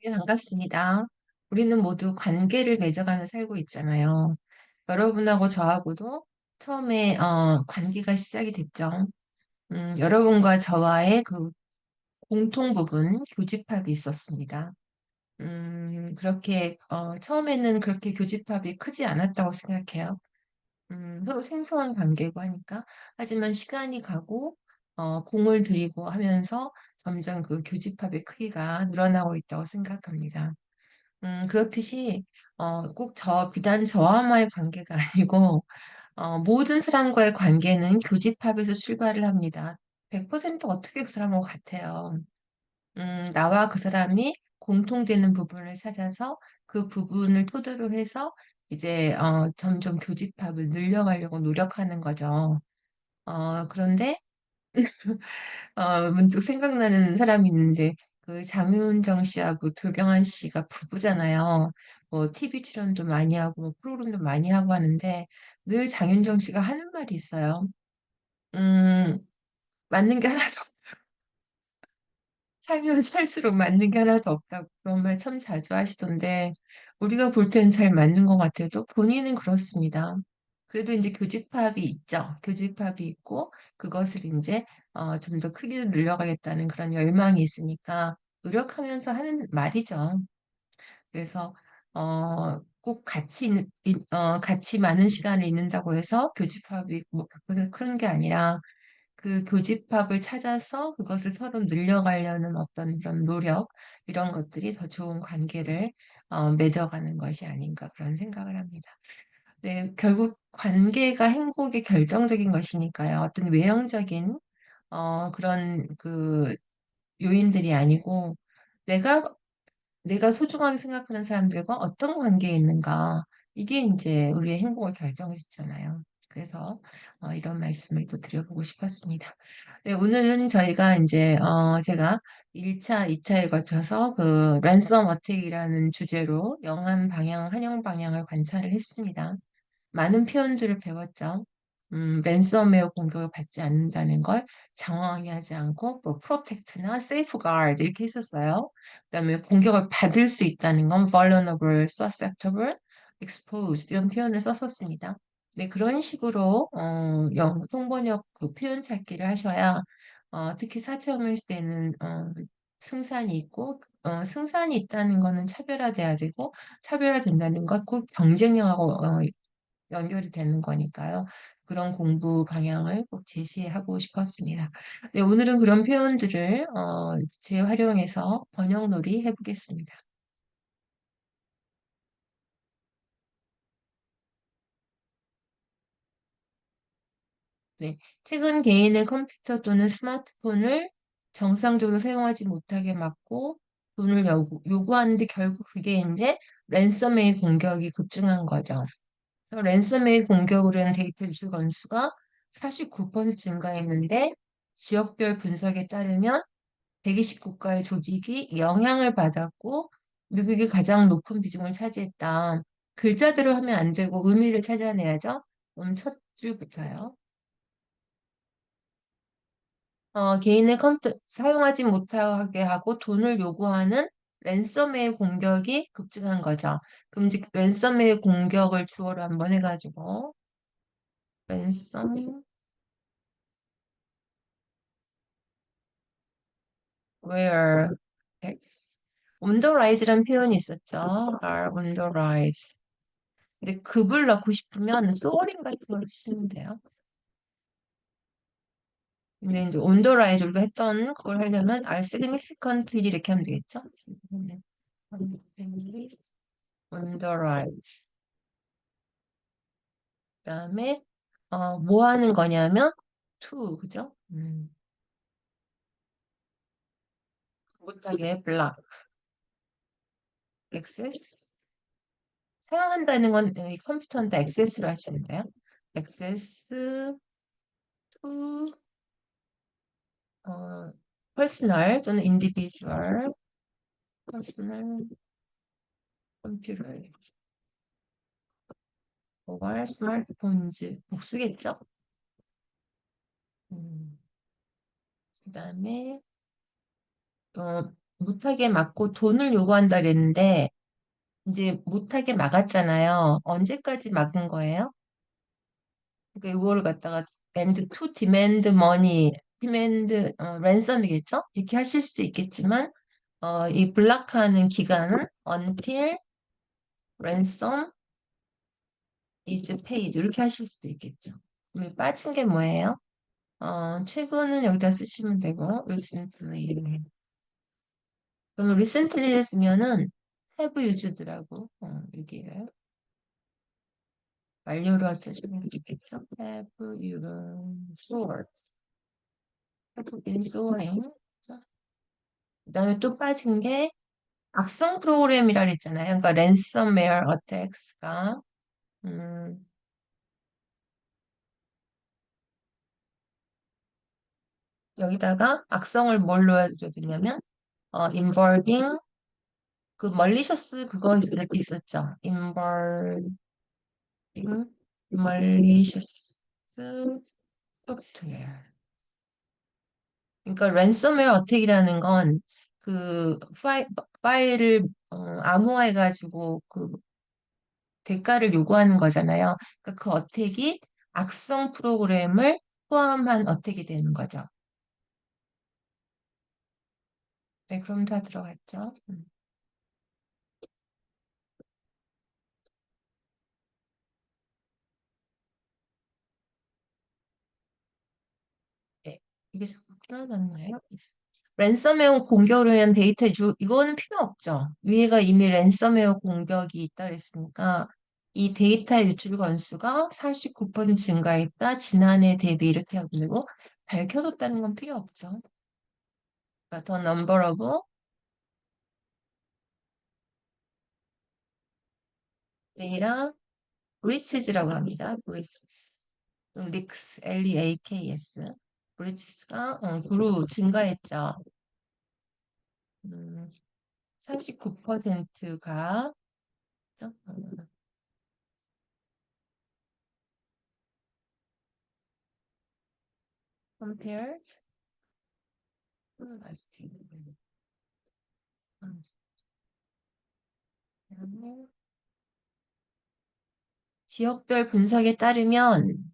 네, 반갑습니다. 우리는 모두 관계를 맺어가며 살고 있잖아요. 여러분하고 저하고도 처음에 관계가 시작이 됐죠. 여러분과 저와의 그 공통 부분, 교집합이 있었습니다. 그렇게 처음에는 그렇게 교집합이 크지 않았다고 생각해요. 서로 생소한 관계고 하니까. 하지만 시간이 가고 공을 들이고 하면서 점점 그 교집합의 크기가 늘어나고 있다고 생각합니다. 그렇듯이 꼭 비단 저와만의 관계가 아니고 모든 사람과의 관계는 교집합에서 출발을 합니다. 100% 어떻게 그 사람하고 같아요. 나와 그 사람이 공통되는 부분을 찾아서 그 부분을 토대로 해서 이제 점점 교집합을 늘려가려고 노력하는 거죠. 그런데 문득 생각나는 사람이 있는데 그 장윤정 씨하고 도경한 씨가 부부잖아요. 뭐 TV 출연도 많이 하고 뭐 프로그램도 많이 하고 하는데 늘 장윤정 씨가 하는 말이 있어요. 음, 맞는 게 하나도 살면 살수록 맞는 게 하나도 없다고 그런 말 참 자주 하시던데 우리가 볼 때는 잘 맞는 것 같아도 본인은 그렇습니다. 그래도 이제 교집합이 있죠. 교집합이 있고 그것을 이제 좀 더 크기를 늘려가겠다는 그런 열망이 있으니까 노력하면서 하는 말이죠. 그래서 꼭 같이 많은 시간을 있는다고 해서 교집합이 뭐 100% 크는 게 아니라 그 교집합을 찾아서 그것을 서로 늘려가려는 어떤 그런 노력, 이런 것들이 더 좋은 관계를 맺어가는 것이 아닌가 그런 생각을 합니다. 네, 결국 관계가 행복의 결정적인 것이니까요. 어떤 외형적인 그런 그 요인들이 아니고 내가 내가 소중하게 생각하는 사람들과 어떤 관계에 있는가, 이게 이제 우리의 행복을 결정해 주잖아요. 그래서 이런 말씀을 또 드려보고 싶었습니다. 네, 오늘은 저희가 이제 제가 1차, 2차에 거쳐서 그 랜섬 어택이라는 주제로 한영 방향을 관찰을 했습니다. 많은 표현들을 배웠죠. 랜섬웨어 공격을 받지 않는다는 걸 장황하게 하지 않고 뭐 프로텍트나 세이프가드 이렇게 했었어요. 그다음에 공격을 받을 수 있다는 건 vulnerable, susceptible, exposed 이런 표현을 썼었습니다. 네, 그런 식으로 통번역 그 표현 찾기를 하셔야 특히 사체험일 때는 승산이 있고 승산이 있다는 거는 차별화돼야 되고 차별화된다는 것 꼭 경쟁력하고 연결이 되는 거니까요. 그런 공부 방향을 꼭 제시하고 싶었습니다. 네, 오늘은 그런 표현들을 재활용해서 번역놀이 해보겠습니다. 네, 최근 개인의 컴퓨터 또는 스마트폰을 정상적으로 사용하지 못하게 막고 돈을 요구하는데 결국 그게 이제 랜섬웨어 공격이 급증한 거죠. 그래서 랜섬웨어 공격으로 인한 데이터 유출 건수가 49% 증가했는데 지역별 분석에 따르면 120 국가의 조직이 영향을 받았고 미국이 가장 높은 비중을 차지했다. 글자대로 하면 안 되고 의미를 찾아내야죠. 그럼 첫 줄부터요. 개인의 컴퓨터 사용하지 못하게 하고 돈을 요구하는 랜섬웨어 공격이 급증한 거죠. 그럼 이제 랜섬웨어 공격을 주어로 한번 해가지고 랜섬웨어 X 온더라이즈라는 표현이 있었죠. are 온더라이즈. 근데 급을 넣고 싶으면 소어링 같은 걸 쓰시면 돼요. 근데 이제 온더라이즈 우리가 했던 그걸 하려면 are significantly 이렇게 하면 되겠죠. 온더라이즈. 그다음에 뭐 하는 거냐면 to 그죠? 못하게 블락 액세스 사용한다는 건 이 컴퓨터한테 액세스로 하시면 돼요. 액세스 to 퍼스널 또는 인디비주얼 퍼스널 컴퓨터 모바일 스마트폰즈 복수겠죠? 음, 그다음에 못하게 막고 돈을 요구한다 그랬는데 이제 못하게 막았잖아요. 언제까지 막은 거예요? 그러니까 이거를 갖다가 and to demand money, demand 랜섬이겠죠? 이렇게 하실 수도 있겠지만 이 블락하는 기간은 until ransom is paid 이렇게 하실 수도 있겠죠. 그럼 빠진 게 뭐예요? 최근은 여기다 쓰시면 되고 recently. 그럼 recently를 쓰면은 have used라고 여기를 완료로 쓰시면 되겠죠. have used, have been storing. 그다음에 또 빠진 게 악성 프로그램이라 그랬잖아요. 그러니까 ransomware attacks가 음, 여기다가 악성을 뭘로 해줘야 되냐면 involving 그 malicious 그거 있었죠. involving malicious software. 그러니까 ransomware attack이라는 건 그 파일을 암호화해가지고 그 대가를 요구하는 거잖아요. 그러니까 그 어택이 악성 프로그램을 포함한 어택이 되는 거죠. 네, 그럼 다 들어갔죠. 네, 이게 자꾸 끊어졌나요? 랜섬웨어 공격으로 인한 데이터 이거는 필요 없죠. 위에가 이미 랜섬웨어 공격이 있다 그랬으니까 이 데이터 유출 건수가 49% 증가했다. 지난해 대비 이렇게 하고 그리고 밝혀졌다는 건 필요 없죠. 그러니까 더 넘버러브 데이터 브리치즈라고 합니다. 브리치즈. 릭스, Leaks. 브리치스가 그루 증가했죠. 49%가 compared to last year. 그다음에 지역별 분석에 따르면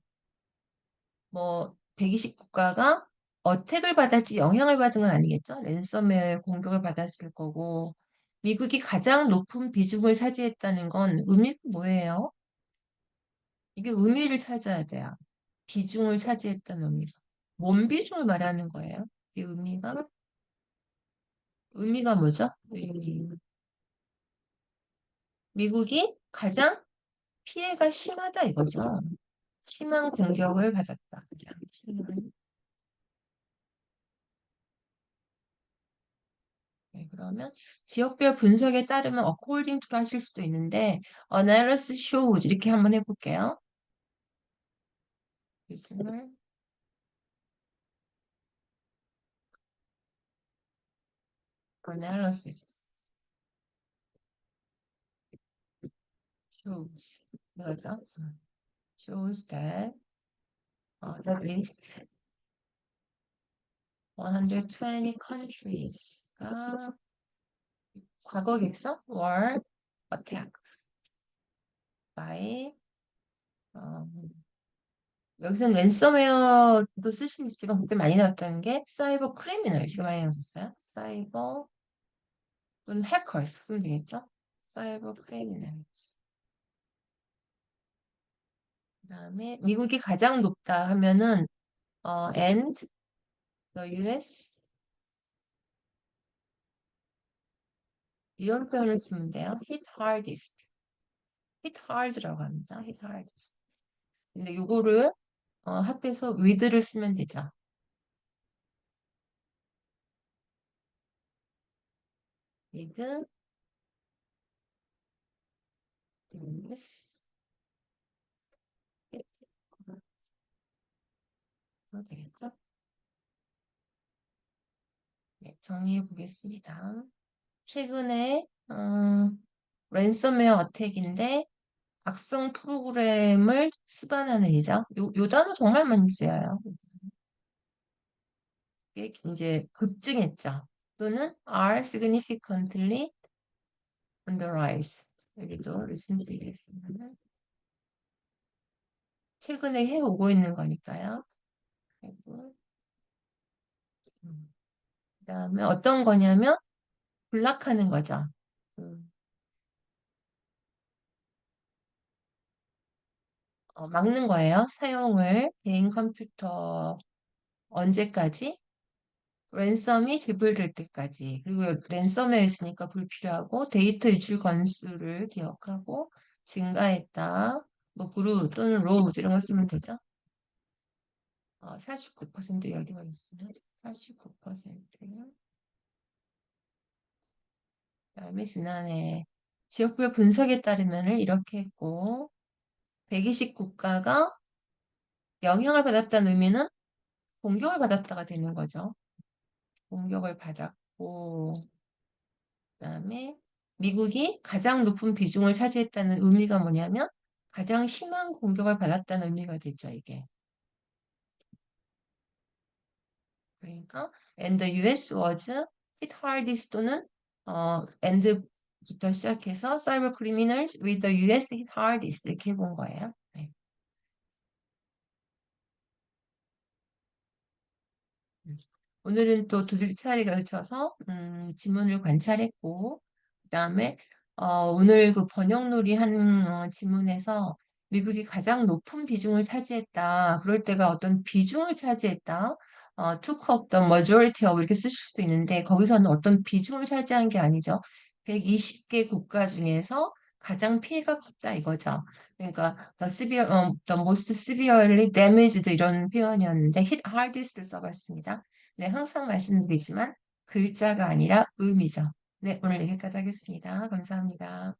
뭐 120국가가 어택을 받았지 영향을 받은 건 아니겠죠? 랜섬웨어 공격을 받았을 거고 미국이 가장 높은 비중을 차지했다는 건 의미가 뭐예요? 이게 의미를 찾아야 돼요. 비중을 차지했다는 의미가. 뭔 비중을 말하는 거예요? 이 의미가 뭐죠? 미국이 가장 피해가 심하다 이거죠. 심한 공격을 받았다. 가장 심한. 네, 그러면 지역별 분석에 따르면 according to 하실 수도 있는데 analysis shows 이렇게 한번 해볼게요. 리스널 analysis shows 이거죠. shows that at least 120 countries가 과거겠죠? were attacked by 여기서는 랜섬웨어도 쓸 수 있지만 그때 많이 나왔다는 게 사이버 크리미널 지금 많이 나왔었어요. 사이버 또는 해커스 쓰면 되겠죠? 사이버 크리미널. 그다음에 미국이 가장 높다 하면은 and the US 이런 표현을 쓰면 돼요. hit hardest. hit hard라고 합니다. hit hardest. 근데 요거를 합해서 with를 쓰면 되죠. with the US 되겠죠? 네, 정리해 보겠습니다. 최근에 랜섬웨어 어택인데 악성 프로그램을 수반하는 일이죠. 요 단어 정말 많이 쓰여요. 이게 이제 급증했죠. 또는 are significantly on the rise. 여기도 recently 있으면 최근에 해오고 있는 거니까요. 그리고 그다음에 어떤 거냐면 블락하는 거죠. 음, 막는 거예요. 사용을 개인 컴퓨터 언제까지? 랜섬이 지불될 때까지. 그리고 랜섬웨어였으니까 불필요하고 데이터 유출 건수를 기억하고 증가했다. 뭐 그룹 또는 로우 이런 걸 쓰면 되죠. 49% 여기가 있으면 49%. 그다음에 지난해 지역별 분석에 따르면 이렇게 했고 120 국가가 영향을 받았다는 의미는 공격을 받았다가 되는 거죠. 공격을 받았고 그다음에 미국이 가장 높은 비중을 차지했다는 의미가 뭐냐면 가장 심한 공격을 받았다는 의미가 되죠, 이게. 그러니까 and the US was hit hardest 또는 and부터 시작해서 cyber criminals with the US hit hardest 이렇게 해본 거예요. 네. 음. 오늘은 또 두 차례에 걸쳐서 지문을 관찰했고, 그다음에 오늘 그 번역놀이 한 지문에서 미국이 가장 높은 비중을 차지했다. 그럴 때가 어떤 비중을 차지했다. took up the majority of 이렇게 쓰실 수도 있는데 거기서는 어떤 비중을 차지한 게 아니죠. 120개 국가 중에서 가장 피해가 컸다 이거죠. 그러니까 the most severely damaged 이런 표현이었는데 hit hardest를 써봤습니다. 네, 항상 말씀드리지만 글자가 아니라 의미죠. 네, 오늘 여기까지 하겠습니다. 감사합니다.